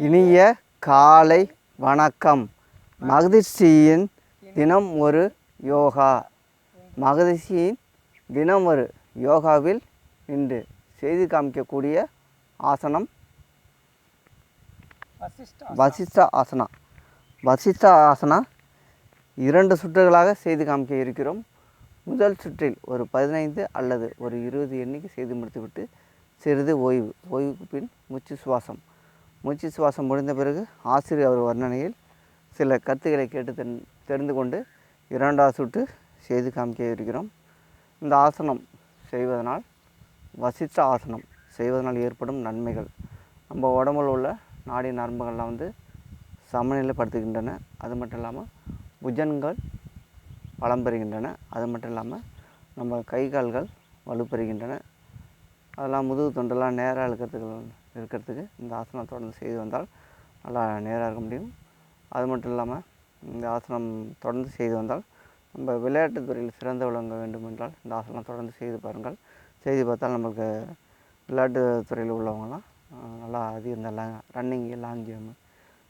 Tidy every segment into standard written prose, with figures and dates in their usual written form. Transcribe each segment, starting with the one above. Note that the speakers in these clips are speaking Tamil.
இனிய காலை வணக்கம். மகரிஷியின் தினம் ஒரு யோகா. மகரிஷியின் தினம் ஒரு யோகாவில் இன்று செய்து காமிக்கக்கூடிய ஆசனம் வசிஷ்ட ஆசனா. வசிஷ்ட ஆசனா 2 சுற்றுகளாக செய்து காமிக்க இருக்கிறோம். முதல் சுற்றில் ஒரு 15 அல்லது ஒரு 20 எண்ணிக்கை செய்து முடித்துவிட்டு சிறிது ஓய்வுக்கு பின் மூச்சு சுவாசம் முடிந்த பிறகு ஆசிரியர் அவர் வர்ணனையில் சில கருத்துக்களை கேட்டு தெரிந்து கொண்டு 2வது சுற்று செய்து காமிக்க இருக்கிறோம். இந்த ஆசனம் செய்வதனால் வசிஷ்ட ஆசனம் செய்வதனால் ஏற்படும் நன்மைகள், நம்ம உடம்பில் உள்ள நாடி நரம்புகள்லாம் சமநிலைப்படுத்துகின்றன. அது மட்டும் இல்லாமல் புஜன்கள் பலம் பெறுகின்றன. அது மட்டும் இல்லாமல் நம்ம கை கால்கள் வலுப்பெறுகின்றன. அதெல்லாம் முதுகு தொண்டெல்லாம் நேராக இருக்கிறதுக்கு இந்த ஆசனம் தொடர்ந்து செய்து வந்தால் நல்லா நேராக இருக்க முடியும். அது மட்டும் இல்லாமல் இந்த ஆசனம் தொடர்ந்து செய்து வந்தால் நம்ம விளையாட்டுத் துறையில் சிறந்து விளங்க வேண்டும் என்றால் இந்த ஆசனம் தொடர்ந்து செய்து பாருங்கள். செய்து பார்த்தால் நம்மளுக்கு விளையாட்டு துறையில் உள்ளவங்கலாம் நல்லா இந்த running, long jump,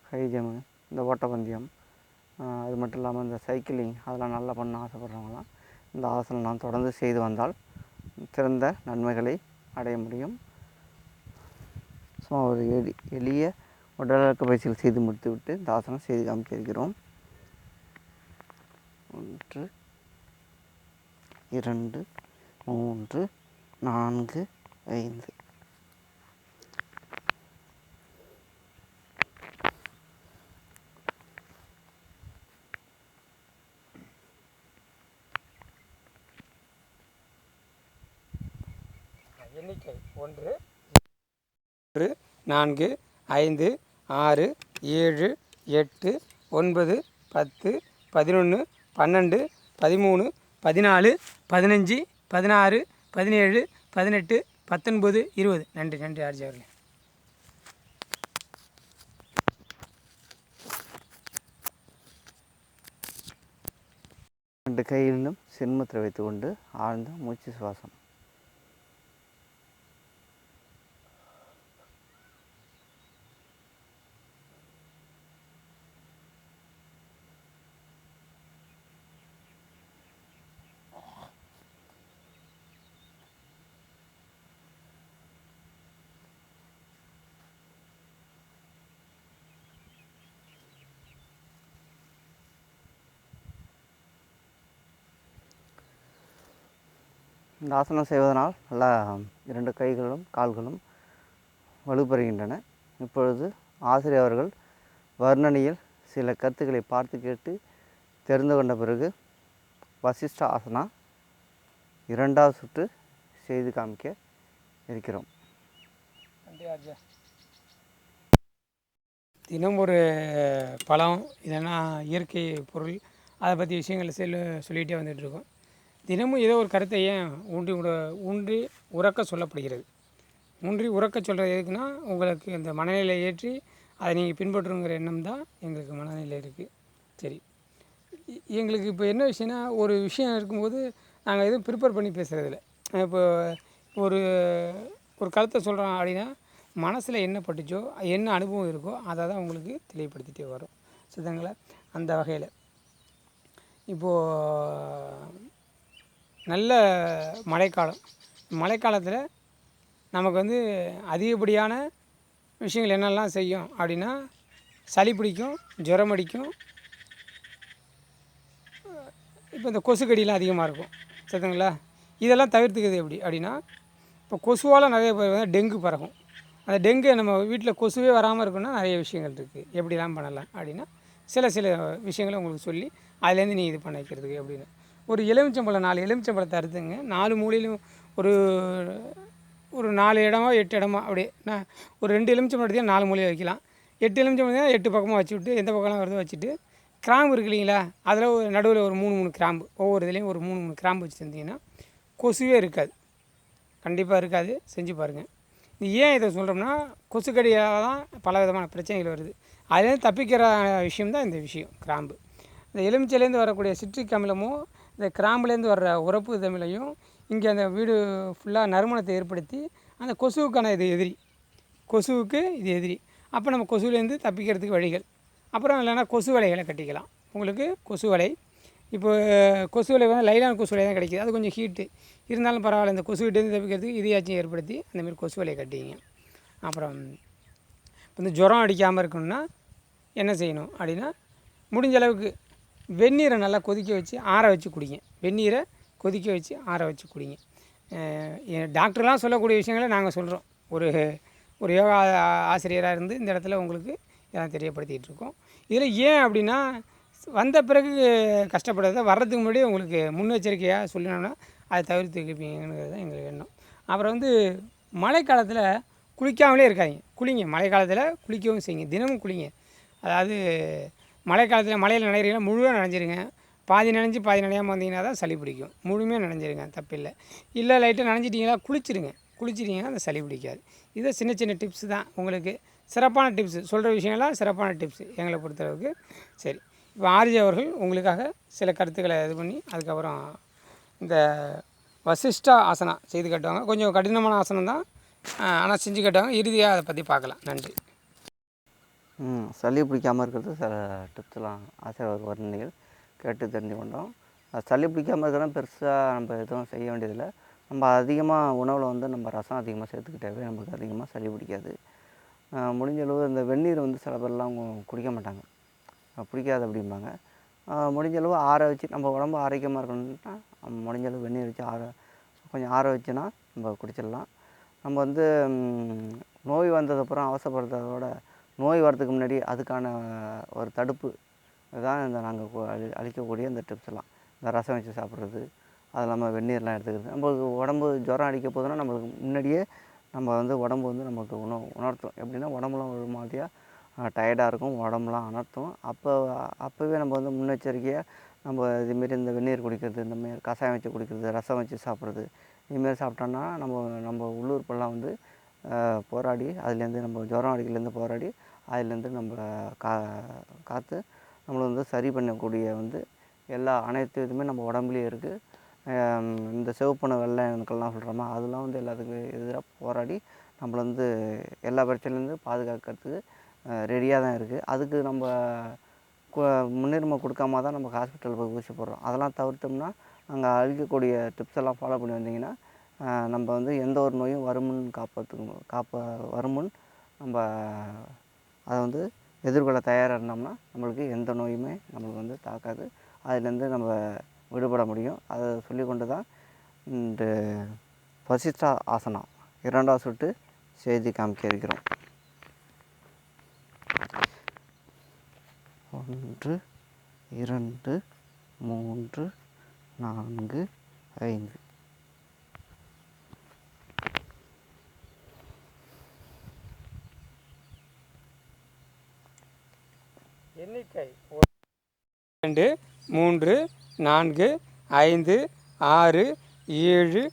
high jump, இந்த ஓட்டப்பந்தயம், அது மட்டும் இல்லாமல் இந்த சைக்கிளிங் அதெல்லாம் நல்லா பண்ண ஆசைப்படுறவங்களாம் இந்த ஆசனம்லாம் தொடர்ந்து செய்து வந்தால் சிறந்த நன்மைகளை அடைய முடியும். ஸோ ஒரு எளிய உடலிறக்க பயிற்சிகள் செய்து முடித்துவிட்டு இந்த ஆசனம் செய்து காமிச்சிருக்கிறோம். 1 2 3 4 5. எண்ணிக்கை 1 4 5 6 7 8 9 10 11 12 13 14 15 16 17 18 19 20. நன்றி ஆர்ஜி அவர்களே. ரெண்டு கையிலும் சின்முத்திரை வைத்துக்கொண்டு ஆழ்ந்த மூச்சு சுவாசம். இந்த ஆசனம் செய்வதனால் நல்லா 2 கைகளும் கால்களும் வலுப்பெறுகின்றன. இப்பொழுது ஆசிரியர் அவர்கள் வர்ணனையில் சில கருத்துக்களை பார்த்து கேட்டு தெரிந்து கொண்ட பிறகு வசிஷ்ட ஆசனா 2வது சுற்று செய்து காமிக்க இருக்கிறோம். தினம் ஒரு பழம் இல்லைன்னா இயற்கை பொருள் அதை பற்றி விஷயங்களை சொல்லிகிட்டே வந்துட்டுருக்கோம். தினமும் ஏதோ ஒரு கருத்தை ஏன் ஊன்றி உறக்க சொல்லப்படுகிறது. ஊன்றி உறக்க சொல்கிறது எதுக்குன்னா, உங்களுக்கு இந்த மனநிலை ஏற்றி அதை நீங்கள் பின்பற்றுங்கிற எண்ணம் தான் எங்களுக்கு மனநிலை இருக்குது. சரி, எங்களுக்கு இப்போ என்ன விஷயம்னா, ஒரு விஷயம் இருக்கும்போது நாங்கள் எதுவும் ப்ரிப்பேர் பண்ணி பேசுகிறதில்ல. இப்போ ஒரு கருத்தை சொல்கிறோம் அப்படின்னா, மனசில் என்ன பட்டுச்சோ, என்ன அனுபவம் இருக்கோ அதை தான் உங்களுக்கு தெளிவுபடுத்திகிட்டே வரும். சரிங்களா? அந்த வகையில் இப்போது நல்ல மழைக்காலத்தில் நமக்கு அதிகப்படியான விஷயங்கள் என்னெல்லாம் செய்யும் அப்படின்னா, சளி பிடிக்கும், ஜுரம் அடிக்கும். இப்போ இந்த கொசுக்கடியெலாம் அதிகமாக இருக்கும். சரிங்களா? இதெல்லாம் தவிர்த்துக்கிறது எப்படி அப்படின்னா, இப்போ கொசுவால் நிறைய பேர் டெங்கு பரவும். அந்த டெங்கு நம்ம வீட்டில் கொசுவே வராமல் இருக்குன்னா நிறைய விஷயங்கள் இருக்குது. எப்படிலாம் பண்ணலாம் அப்படின்னா, சில விஷயங்களை உங்களுக்கு சொல்லி அதுலேருந்து நீங்கள் இது பண்ண வைக்கிறதுக்கு அப்படின்னு. ஒரு எலுமிச்சம்பழம் 4 எலுமிச்சம்பழத்தை அறுத்துங்க. 4 மூலையிலும் ஒரு 4 இடமா 8 இடமா அப்படியே ஒரு 2 எலுமிச்சம்பழத்தையும் 4 மூலையை வைக்கலாம். 8 எலுமிச்சம்பழத்தையும் 8 பக்கமாக வச்சுவிட்டு எந்த பக்கம்லாம் வருதோ வச்சுட்டு, கிராம்பு இருக்கு இல்லைங்களா, அதில் நடுவில் ஒரு 3 கிராம்பு, ஒவ்வொரு இதுலேயும் ஒரு 3 கிராம்பு வச்சு செஞ்சிங்கன்னா கொசுவே இருக்காது. கண்டிப்பாக இருக்காது. செஞ்சு பாருங்கள். இது ஏன் இதை சொல்கிறோம்னா, கொசுக்கடியால் தான் பல விதமான பிரச்சனைகள் வருது. அதுலேருந்து தப்பிக்கிற விஷயம்தான் இந்த விஷயம். கிராம்பு, இந்த எலுமிச்சையிலேருந்து வரக்கூடிய சிட்ரிக் அமிலமும் இந்த கிராம்புலேருந்து வர்ற உரப்பு தமிழையும் இங்கே அந்த வீடு ஃபுல்லாக நறுமணத்தை ஏற்படுத்தி அந்த கொசுவுக்கான இது எதிரி. அப்போ நம்ம கொசுவிலேருந்து தப்பிக்கிறதுக்கு வழிகள். அப்புறம் இல்லைன்னா கொசு வலைகளை கட்டிக்கலாம். உங்களுக்கு கொசு வலை இப்போ கொசு வலை வந்து லைலான் கொசு வலை தான் கிடைக்கிது. அது கொஞ்சம் ஹீட்டு இருந்தாலும் பரவாயில்ல, இந்த கொசுவிட்டேருந்து தப்பிக்கிறதுக்கு இதையாச்சும் ஏற்படுத்தி அந்தமாரி கொசு வலையை கட்டிங்க. அப்புறம் இப்போ இந்த ஜுரம் அடிக்காமல் இருக்கணும்னா என்ன செய்யணும் அப்படின்னா, முடிஞ்ச அளவுக்கு வெந்நீரை நல்லா கொதிக்க வச்சு ஆற வச்சு குடிங்க. வெந்நீரை கொதிக்க வச்சு ஆற வச்சு குடிங்க. டாக்டர்லாம் சொல்லக்கூடிய விஷயங்களை நாங்கள் சொல்கிறோம். ஒரு ஒரு யோகா ஆசிரியராக இருந்து இந்த இடத்துல உங்களுக்கு இதெல்லாம் தெரியப்படுத்திகிட்டு இருக்கோம். இதில் ஏன் அப்படின்னா, வந்த பிறகு கஷ்டப்படுறத வர்றதுக்கு முன்னாடியே உங்களுக்கு முன்னெச்சரிக்கையாக சொல்லணும்னா அதை தவிர்த்துக்குப்பீங்கிறது தான் எங்களுக்கு எண்ணம். அப்புறம் வந்து மழைக்காலத்தில் குளிக்காமலே இருக்காதிங்க, குளிங்க. மழை காலத்தில் குளிக்கவும் செய்யுங்க, தினமும் குளிங்க. அதாவது மழை காலத்தில் மழையில் நனைகிறீங்கன்னா முழுவாக நனைஞ்சிருங்க. பாதி நனைஞ்சி பாதி நனையாமல் வந்தீங்கன்னா தான் சளி பிடிக்கும். முழுமையாக நனைஞ்சிருங்க, தப்பில்லை. இல்லை லைட்டாக நனைஞ்சிட்டிங்களா குளிச்சிட்டிங்கன்னா அந்த சளி பிடிக்காது. இது சின்ன சின்ன டிப்ஸு தான் உங்களுக்கு, சிறப்பான டிப்ஸு. சொல்கிற விஷயம்லாம் சிறப்பான டிப்ஸு எங்களை பொறுத்தளவுக்கு. சரி, இப்போ ஆர்ஜி அவர்கள் உங்களுக்காக சில கருத்துக்களை இது பண்ணி அதுக்கப்புறம் இந்த வசிஷ்டா ஆசனா செய்து காட்டுவாங்க. கொஞ்சம் கடினமான ஆசனம் தான், ஆனால் செஞ்சு காட்டுவாங்க. இறுதியாக அதை பற்றி பார்க்கலாம். நன்றி. சளி பிடிக்காமல் இருக்கிறது சில டிப்ஸ்லாம் ஆசிரியர் வர்ணனைகள் கேட்டு தெரிஞ்சு கொண்டோம். சளி பிடிக்காமல் இருக்கிறது பெருசாக நம்ம எதுவும் செய்ய வேண்டியதில்லை. நம்ம அதிகமாக உணவில் வந்து நம்ம ரசம் அதிகமாக சேர்த்துக்கிட்டாவே நமக்கு அதிகமாக சளி பிடிக்காது. முடிஞ்ச அளவு இந்த வெந்நீர் வந்து சில பேர்லாம் குடிக்க மாட்டாங்க, பிடிக்காது அப்படிம்பாங்க. முடிஞ்ச அளவு ஆற வச்சு நம்ம உடம்பு ஆரோக்கியமாக இருக்கணும்னா முடிஞ்ச அளவு வெந்நீர் வச்சு கொஞ்சம் ஆற வச்சுன்னா நம்ம குடிச்சிடலாம். நம்ம வந்து நோய் வந்ததுக்கப்புறம் அவசரப்படுறதோட நோய் வரதுக்கு முன்னாடி அதுக்கான ஒரு தடுப்பு தான் இந்த நாங்கள் அளிக்கக்கூடிய இந்த டிப்ஸ் எல்லாம். இந்த ரசம் வச்சு சாப்பிட்றது, அது இல்லாமல் வெந்நீர்லாம் எடுத்துக்கிறது. நம்மளுக்கு உடம்பு ஜுரம் அடிக்க போதுன்னா நம்மளுக்கு முன்னாடியே நம்ம வந்து உடம்பு வந்து நமக்கு உணர்த்தும். எப்படின்னா உடம்புலாம் ஒரு மாதிரியாக டயர்டாக இருக்கும், உடம்புலாம் அனர்த்தும். அப்போவே நம்ம வந்து முன்னெச்சரிக்கையாக நம்ம இதுமாரி இந்த வெந்நீர் குடிக்கிறது, இந்தமாரி கஷாயம் வச்சு குடிக்கிறது, ரசம் வச்சு சாப்பிட்றது, இதுமாரி சாப்பிட்டோன்னா நம்ம உள்ளுறுப்பெல்லாம் வந்து போராடி அதுலேருந்து நம்ம ஜுரம் அடிக்கலேருந்து போராடி அதுலேருந்து நம்ம காத்து நம்மளை வந்து சரி பண்ணக்கூடிய வந்து அனைத்து இதுவுமே நம்ம உடம்புலேயே இருக்குது. இந்த சிவப்புண வெள்ளை எனக்கெல்லாம் சொல்கிறோமா, அதெல்லாம் வந்து எல்லாத்துக்கும் எதிராக போராடி நம்மளை வந்து எல்லா பிரச்சனையிலேருந்து பாதுகாக்கிறதுக்கு ரெடியாக தான் இருக்குது. அதுக்கு நம்ம முன்னுரிமை கொடுக்காம தான் நம்ம ஹாஸ்பிட்டல் போய் ஊசி போடுறோம். அதெல்லாம் தவிர்த்தோம்னா அங்கே அழிக்கக்கூடிய டிப்ஸ் எல்லாம் ஃபாலோ பண்ணி வந்தீங்கன்னா நம்ம வந்து எந்த ஒரு நோயும் வருமுன் நம்ம அதை வந்து எதிர்கொள்ள தயாராக இருந்தோம்னா நம்மளுக்கு எந்த நோயுமே நம்மளுக்கு வந்து தாக்காது. அதுலேருந்து நம்ம விடுபட முடியும். அதை சொல்லி கொண்டு தான் இந்த வசிஷ்டா ஆசனா 2வது சுட்டு செய்து காமிக்க இருக்கிறோம். 1 2 3 4 5 எண்ணிக்கை 2 3 4 5 6 7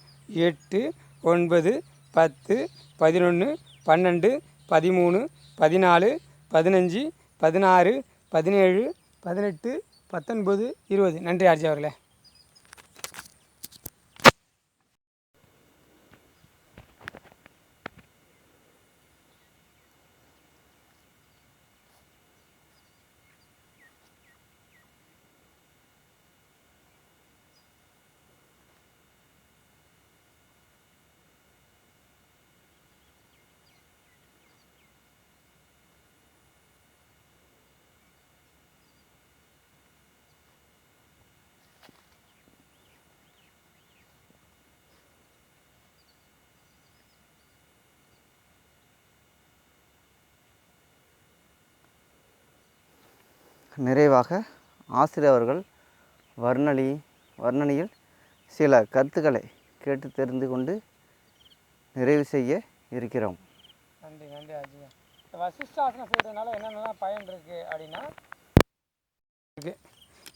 8 9 10 11 12 13 14 15 16 17 18 19 20. நன்றி ஆர்ஜி அவர்களே. நிறைவாக ஆசிரியர் அவர்கள் வர்ணனையில் சில கருத்துக்களை கேட்டு தெரிந்து கொண்டு நிறைவு செய்ய இருக்கிறோம். நன்றி ஆர்ஜி. வசிஷ்டாசனம் செய்கிறதுனால என்னென்னலாம் பயன் இருக்குது அப்படின்னா,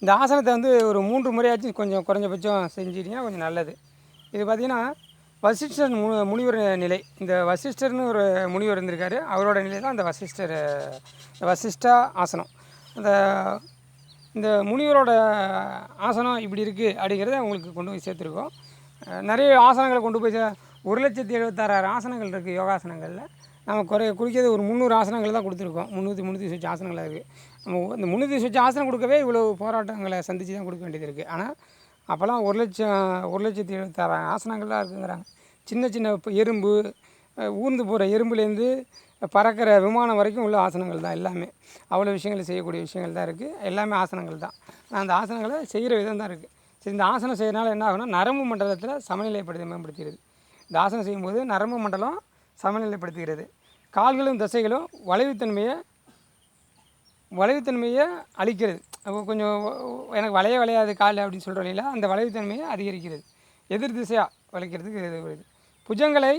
இந்த ஆசனத்தை வந்து ஒரு 3 முறையாச்சும் கொஞ்சம் குறைஞ்சபட்சம் செஞ்சிட்டிங்கன்னா கொஞ்சம் நல்லது. இது பார்த்திங்கன்னா வசிஷ்டர் முனிவர் நிலை. இந்த வசிஷ்டர்னு ஒரு முனிவர் இருந்திருக்காரு, அவரோட நிலை தான் இந்த வசிஷ்டா ஆசனம். இந்த முனிவரோட ஆசனம் இப்படி இருக்குது அப்படிங்கிறத உங்களுக்கு கொண்டு போய் சேர்த்துருக்கோம். நிறைய ஆசனங்களை கொண்டு போய் 1,76,000 ஆசனங்கள் இருக்குது யோகாசனங்களில். நம்ம குறிக்கிறது ஒரு 300 ஆசனங்கள் தான் கொடுத்துருக்கோம். 300 ஆசனங்களாக இருக்குது. நம்ம இந்த 300 ஆசனம் கொடுக்கவே இவ்வளோ போராட்டங்களை சந்தித்து தான் கொடுக்க வேண்டியது இருக்குது. ஆனால் அப்போல்லாம் 1,76,000 ஆசனங்கள் தான் இருக்குங்கிறாங்க. சின்ன சின்ன இப்போ எறும்பு, ஊர்ந்து போகிற எறும்புலேருந்து பறக்கிற விமானம் வரைக்கும் உள்ள ஆசனங்கள் தான் எல்லாமே. அவ்வளோ விஷயங்கள் செய்யக்கூடிய விஷயங்கள் தான் இருக்குது. எல்லாமே ஆசனங்கள் தான். ஆனால் அந்த ஆசனங்களை செய்கிற விதம் தான் இருக்குது. சரி, இந்த ஆசனம் செய்யறதுனால என்ன ஆகுனா, நரம்பு மண்டலத்தில் மேம்படுத்துகிறது. இந்த ஆசனம் செய்யும்போது நரம்பு மண்டலம் சமநிலைப்படுத்துகிறது. கால்களும் தசைகளும் வளைவுத்தன்மையை அளிக்கிறது. அப்போ கொஞ்சம் எனக்கு வளையாது கால் அப்படின்னு சொல்கிறோம் இல்லைங்களா, அந்த வளைவுத்தன்மையை அதிகரிக்கிறது. எதிர் திசையாக வளைக்கிறதுக்கு இது வருது. புஜங்களை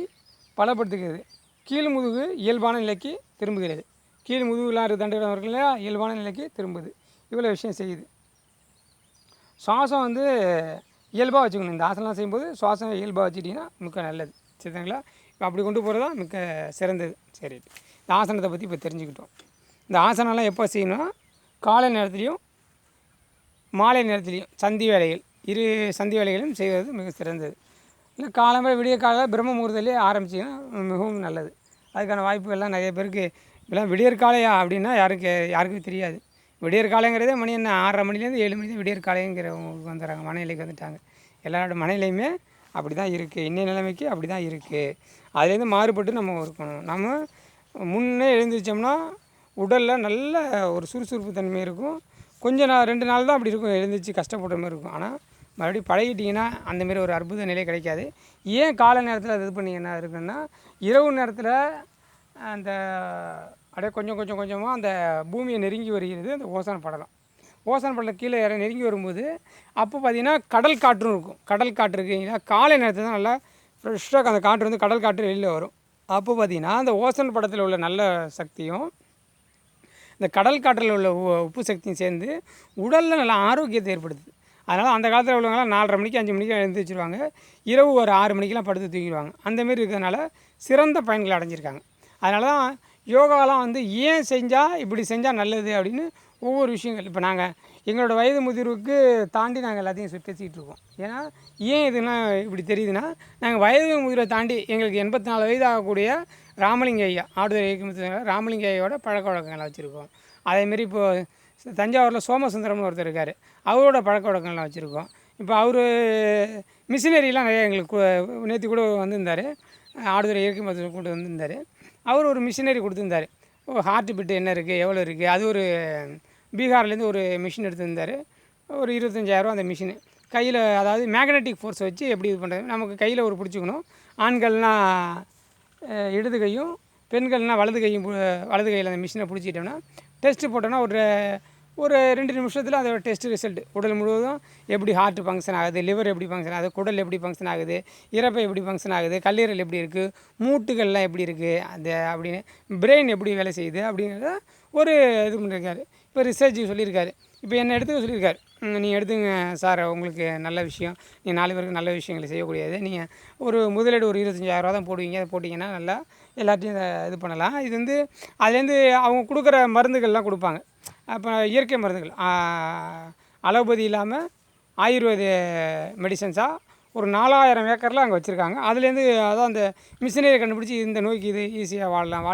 பலப்படுத்துகிறது. கீழ் முதுகு இயல்பான நிலைக்கு திரும்புகிறது. கீழ் முதுகுலாம் தண்டுடம் இருக்கு இல்லையா, இயல்பான நிலைக்கு திரும்புது. இவ்வளோ விஷயம் செய்யுது. சுவாசம் வந்து இயல்பாக வச்சுக்கணும். இந்த ஆசனம்லாம் செய்யும்போது சுவாசம் இயல்பாக வச்சுட்டிங்கன்னா மிக்க நல்லது. சரிங்களா? இப்போ அப்படி கொண்டு போகிறது தான் மிக்க சிறந்தது. சரி, இந்த ஆசனத்தை பற்றி இப்போ தெரிஞ்சுக்கிட்டோம். இந்த ஆசனம்லாம் எப்போ செய்யணும்னா, காலை நேரத்துலையும் மாலை நேரத்துலையும் இரு சந்தி வேலைகளும் செய்வது மிக சிறந்தது. இல்லை காலம்பரை விடிய காலையில் பிரம்ம முகூர்த்தத்திலே ஆரம்பிச்சிங்கன்னா மிகவும் நல்லது. அதுக்கான வாய்ப்புகள்லாம் நிறைய பேருக்கு இப்போலாம் விடியற் காலையா அப்படின்னா யாருக்கும் தெரியாது. விடியற் காலைங்கிறதே மணி என்ன 6:30 மணிலேருந்து 7 மணி தான் விடியற் காலைங்கிறவங்களுக்கு வந்துடுறாங்க, மனநிலைக்கு வந்துட்டாங்க. எல்லாரோட மனநிலையுமே அப்படி தான் இருக்குது. இன்னைய நிலைமைக்கு அப்படி தான் இருக்குது. அதுலேருந்து மாறுபட்டு நம்ம இருக்கணும். நம்ம முன்னே எழுந்திரிச்சோம்னா உடலில் நல்ல ஒரு சுறுசுறுப்பு தன்மை இருக்கும். கொஞ்சம் 2 நாள் தான் அப்படி இருக்கும், எழுந்திரிச்சு கஷ்டப்படுற மாதிரி இருக்கும். ஆனால் மறுபடியும் பழகிட்டிங்கன்னா அந்தமாரி ஒரு அற்புத நிலை கிடைக்காது. ஏன் காலை நேரத்தில் அது இது பண்ணி என்ன இருக்குன்னா, இரவு நேரத்தில் அந்த அப்படியே கொஞ்சம் கொஞ்சமாக அந்த பூமியை நெருங்கி வருகிறது அந்த ஓசோன் படலம். ஓசோன் படலம் கீழே நெருங்கி வரும்போது அப்போ பார்த்திங்கன்னா கடல் காற்றும் இருக்கும். கடல் காற்று இருக்குங்களா, காலை நேரத்தில் தான் நல்லா ஃப்ரெஷ்ஷாக அந்த காற்று வந்து கடல் காற்று வெளியில் வரும். அப்போ பார்த்திங்கன்னா அந்த ஓசோன் படத்தில் உள்ள நல்ல சக்தியும் இந்த கடல் காற்றில் உள்ள உப்பு சக்தியும் சேர்ந்து உடலில் நல்ல ஆரோக்கியத்தை ஏற்படுத்துது. அதனால் அந்த காலத்தில் உள்ளவங்களாம் 4:30 மணிக்கு 5 மணிக்கு எழுந்திரிச்சிருவாங்க. இரவு ஒரு 6 மணிக்கெலாம் படுத்து தூங்கிடுவாங்க. அந்தமாரி இருக்கிறதுனால சிறந்த பயன்களை அடைஞ்சிருக்காங்க. அதனால தான் யோகாலாம் வந்து ஏன் செஞ்சால் இப்படி செஞ்சால் நல்லது அப்படின்னு ஒவ்வொரு விஷயங்கள் இப்போ நாங்கள் எங்களோட வயது முதிர்வுக்கு தாண்டி நாங்கள் எல்லாத்தையும் பேசிக்கிட்டு இருக்கோம். ஏன்னா ஏன் இதுனா இப்படி தெரியுதுன்னா, நாங்கள் வயது முதிர்வை தாண்டி எங்களுக்கு 84 வயது ஆகக்கூடிய ராமலிங்க ஐயா, ஆடுதுறை இயக்கத்தில் ராமலிங்க ஐயாவோட பழக்க வழக்கங்களை வச்சுருக்கோம். அதேமாரி இப்போது தஞ்சாவூரில் சோமசுந்தரம்னு ஒருத்தர் இருக்கார், அவரோட பழக்க வழக்கங்கள்லாம் வச்சுருக்கோம். இப்போ அவர் மிஷினரிலாம் நிறையா எங்களுக்கு நேற்று கூட வந்திருந்தார், ஆடுதுறை இயற்கை மருத்துவம் கொண்டு வந்திருந்தார். அவர் ஒரு மிஷினரி கொடுத்துருந்தார். ஹார்ட் பீட்டு என்ன இருக்குது, எவ்வளோ இருக்குது, அது ஒரு பீகார்லேருந்து ஒரு மிஷின் எடுத்துருந்தார். ஒரு 25,000 அந்த மிஷினு கையில், அதாவது மேக்னெட்டிக் ஃபோர்ஸை வச்சு எப்படி இது பண்ணுறது, நமக்கு கையில் ஒரு பிடிச்சிக்கணும். ஆண்கள்னால் இடது கையும், பெண்கள்னால் வலது கையில் அந்த மிஷினை பிடிச்சிக்கிட்டோம்னா டெஸ்ட்டு போட்டோன்னா ஒரு 2 நிமிஷத்தில் அதோட டெஸ்ட் ரிசல்ட் உடல் முழுவதும் எப்படி ஹார்ட் ஃபங்க்ஷன் ஆகுது, லிவர் எப்படி ஃபங்க்ஷன் ஆகுது, குடல் எப்படி ஃபங்க்ஷன் ஆகுது, இறப்பை எப்படி ஃபங்க்ஷன் ஆகுது, கல்லீரல் எப்படி இருக்குது, மூட்டுகள்லாம் எப்படி இருக்குது, அப்படின்னு பிரெயின் எப்படி வேலை செய்யுது அப்படிங்கிறத ஒரு இது பண்ணியிருக்காரு. இப்போ ரிசர்ச் சொல்லியிருக்காரு. இப்போ என்னை எடுத்துக்க சொல்லியிருக்காரு. நீங்கள் எடுத்துங்க சார், உங்களுக்கு நல்ல விஷயம், நீங்கள் 4 பேருக்கு நல்ல விஷயங்களை செய்யக்கூடியது. நீங்கள் ஒரு முதலீடு ஒரு 25,000 தான் போடுவீங்க, அதை போட்டிங்கன்னா நல்லா எல்லாத்தையும் இது பண்ணலாம். இது வந்து அதுலேருந்து அவங்க கொடுக்குற மருந்துகள்லாம் கொடுப்பாங்க. அப்போ இயற்கை மருந்துகள், அலோபதி இல்லாமல் ஆயுர்வேத மெடிசன்ஸாக ஒரு 4000 ஏக்கரில் அங்கே வச்சுருக்காங்க. அதுலேருந்து அதான் அந்த மிஷினரியை கண்டுபிடிச்சி இந்த நோய்க்கு இது ஈஸியாக வாழலாம்,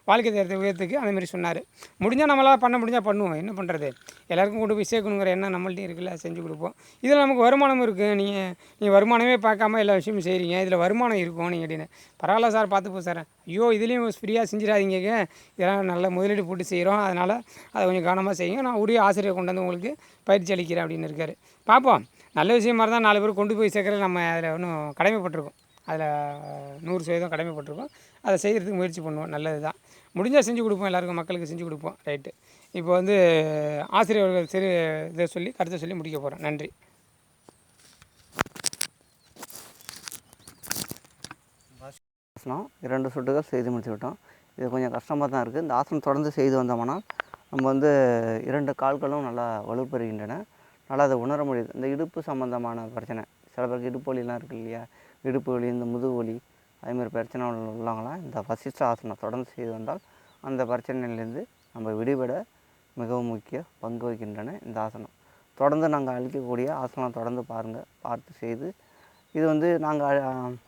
வாழ்க்கை தரத்தை உயர்த்துக்கு அந்தமாரி சொன்னார். முடிஞ்சால் நம்மளால் பண்ண முடிஞ்சால் பண்ணுவோம், என்ன பண்ணுறது, எல்லாருக்கும் கொண்டு போய் சேர்க்கணுங்கிற எண்ணம் நம்மள்ட்டையும் இருக்குல்ல, செஞ்சு கொடுப்போம். இதில் நமக்கு வருமானமும் இருக்குது. நீங்கள் வருமானமே பார்க்காம எல்லா விஷயமும் செய்கிறீங்க, இதில் வருமானம் இருக்கும். நீங்கள் அப்படின்னு பரவாயில்ல சார், பார்த்துப்போம் சார். ஐயோ இதுலேயும் ஃப்ரீயாக செஞ்சிடாதீங்க, இதெல்லாம் நல்ல முதலீடு போட்டு செய்கிறோம், அதனால் அதை கொஞ்சம் கவனமாக செய்யுங்க, நான் உரிய ஆசிரியர் கொண்டு வந்து உங்களுக்கு பயிற்சி அளிக்கிறேன் அப்படின்னு இருக்கார். பார்ப்போம், நல்ல விஷயமா இருந்தால் 4 பேர் கொண்டு போய் சேர்க்குறது நம்ம அதில் ஒன்றும் கடமைப்பட்டிருக்கோம், அதில் 100% கடமைப்பட்டிருக்கோம். அதை செய்கிறதுக்கு முயற்சி பண்ணுவோம், நல்லது தான். முடிஞ்சால் செஞ்சு கொடுப்போம், எல்லாருக்கும் மக்களுக்கு செஞ்சு கொடுப்போம். ரைட்டு, இப்போ வந்து ஆசிரியர்கள் கருத்தை சொல்லி முடிக்க போகிறோம். நன்றி. ஆசனம் 2 சுட்டுகள் செய்து முடிச்சு விட்டோம். இது கொஞ்சம் கஷ்டமாக தான் இருக்குது. இந்த ஆசனம் தொடர்ந்து செய்து வந்தோம்னா நம்ம வந்து 2 கால்களும் நல்லா வலுப்பெறுகின்றன, நல்லா அதை உணர முடியுது. இந்த இடுப்பு சம்மந்தமான பிரச்சனை, சில பேருக்கு இடுப்பு வலிலாம் இருக்குது இல்லையா, இடுப்பு வலி, இந்த முதுகு வலி, அதேமாதிரி பிரச்சனை உள்ளவங்களாம் இந்த வசிஷ்ட ஆசனம் தொடர்ந்து செய்து வந்தால் அந்த பிரச்சனையிலேருந்து நம்ம விடுபட மிகவும் முக்கிய பங்கு வகிக்கின்றன இந்த ஆசனம். தொடர்ந்து நாங்கள் அளிக்கக்கூடிய ஆசனம் தொடர்ந்து பாருங்கள், பார்த்து செய்து இது வந்து நாங்கள்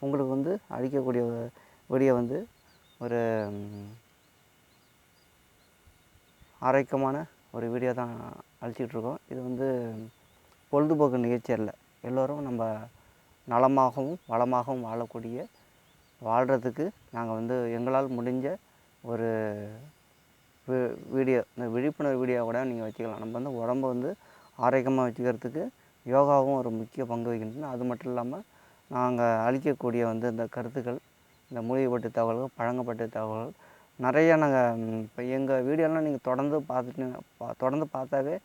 உங்களுக்கு வந்து அளிக்கக்கூடிய வீடியோ வந்து ஒரு ஆரோக்கியமான ஒரு வீடியோ தான் அளிச்சிட்ருக்கோம். இது வந்து பொழுதுபோக்கு நிகழ்ச்சி அல்ல. எல்லோரும் நம்ம நலமாகவும் வளமாகவும் வாழ்கிறதுக்கு நாங்கள் வந்து எங்களால் முடிஞ்ச ஒரு வீடியோ, இந்த விழிப்புணர்வு வீடியோ கூட நீங்கள் வச்சுக்கலாம். நம்ம வந்து உடம்ப வந்து ஆரோக்கியமாக வச்சுக்கிறதுக்கு யோகாவும் ஒரு முக்கிய பங்கு வகிக்கின்றன. அது மட்டும் இல்லாமல் நாங்கள் அளிக்கக்கூடிய வந்து இந்த கருத்துக்கள், இந்த மூலிகைப்பட்டு தகவல்கள், பழங்கப்பட்ட தகவல்கள் நிறைய நாங்கள் இப்போ எங்கள் வீடியோலாம் நீங்கள் தொடர்ந்து பார்த்தாவே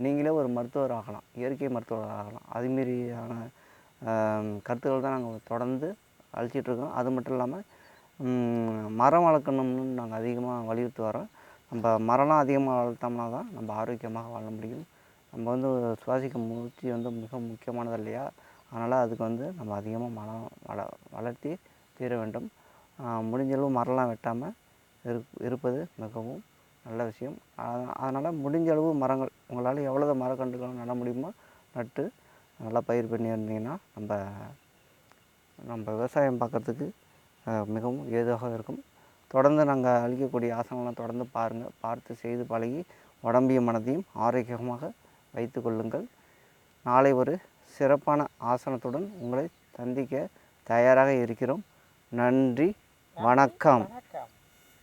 நீங்களே ஒரு மருத்துவர் ஆகலாம், இயற்கை மருத்துவர் ஆகலாம். அதுமாரியான கருத்துக்கள் தான் நாங்கள் தொடர்ந்து அளிச்சிட்ருக்கோம். அது மட்டும் இல்லாமல் மரம் வளர்க்கணும்னு நாங்கள் அதிகமாக வலியுறுத்தி வரோம். நம்ம மரம்லாம் அதிகமாக வளர்த்தோம்னா தான் நம்ம ஆரோக்கியமாக வாழ முடியும். நம்ம வந்து சுவாசிக்கும் மூச்சு வந்து மிக முக்கியமானது இல்லையா? அதனால் அதுக்கு வந்து நம்ம அதிகமாக மரம் வளர்த்தி தீர வேண்டும். முடிஞ்சளவு மரம்லாம் வெட்டாமல் இருப்பது மிகவும் நல்ல விஷயம். அதனால் முடிஞ்சளவு மரங்கள் உங்களால் எவ்வளோ மரக்கன்றுகள் நட முடியுமோ நட்டு நல்லா பயிர் பண்ணி இருந்தீங்கன்னா நம்ம விவசாயம் பார்க்குறதுக்கு மிகவும் ஏதுவாக இருக்கும். தொடர்ந்து நாங்கள் அளிக்கக்கூடிய ஆசனங்கள்லாம் தொடர்ந்து பாருங்கள். பார்த்து செய்து பழகி உடம்பையும் மனதையும் ஆரோக்கியமாக வைத்து கொள்ளுங்கள். நாளை ஒரு சிறப்பான ஆசனத்துடன் உங்களை சந்திக்க தயாராக இருக்கிறோம். நன்றி, வணக்கம்.